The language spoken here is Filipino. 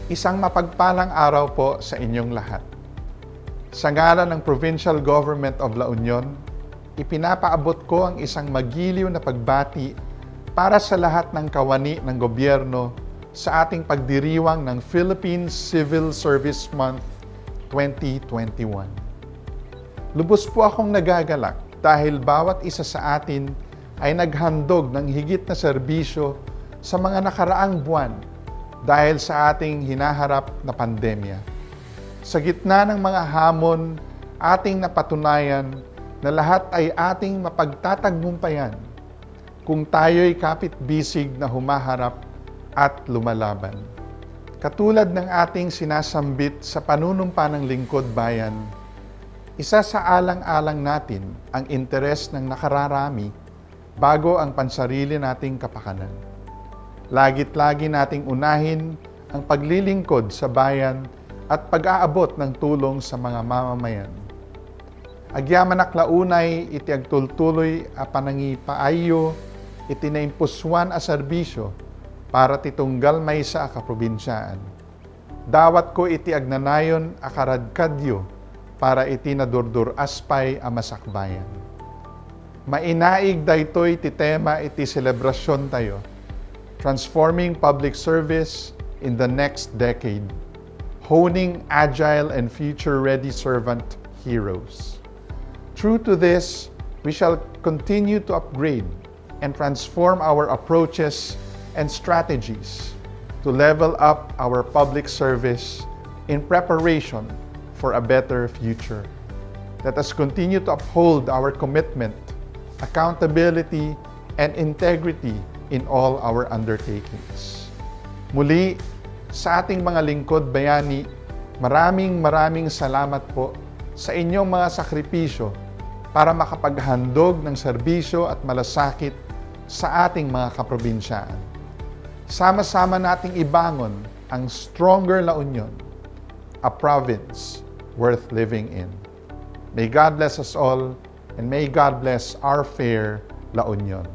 Isang mapagpalang araw po sa inyong lahat. Sa ngalan ng Provincial Government of La Union, ipinapaabot ko ang isang magiliw na pagbati para sa lahat ng kawani ng gobyerno sa ating pagdiriwang ng Philippine Civil Service Month 2021. Lubos po akong nagagalak dahil bawat isa sa atin ay naghandog ng higit na serbisyo sa mga nakaraang buwan dahil sa ating hinaharap na pandemya. Sa gitna ng mga hamon, ating napatunayan na lahat ay ating mapagtatagpumpayan kung tayo'y kapit-bisig na humaharap at lumalaban. Katulad ng ating sinasambit sa panunumpa ng lingkod bayan, isa sa alang-alang natin ang interes ng nakararami bago ang pansarili nating kapakanan. Lagit-lagi nating unahin ang paglilingkod sa bayan at pag-aabot ng tulong sa mga mamamayan. Agyaman aklaunay iti agtultuloy a panangi paayo iti naimpuswan a serbisyo para titunggal maysa a kaprobinsyaan. Dawat ko iti agnanayon a karadkadyo para iti nadurdur aspay a masakbayan. Mainaig daytoy ti tema iti selebrasyon tayo. Transforming public service in the next decade, honing agile and future-ready servant heroes. True to this, we shall continue to upgrade and transform our approaches and strategies to level up our public service in preparation for a better future. Let us continue to uphold our commitment, accountability, and integrity in all our undertakings. Muli, sa ating mga lingkod bayani, maraming salamat po sa inyong mga sakripisyo para makapaghandog ng serbisyo at malasakit sa ating mga kaprobinsyaan. Sama-sama nating ibangon ang stronger La Union, a province worth living in. May God bless us all, and may God bless our fair La Union.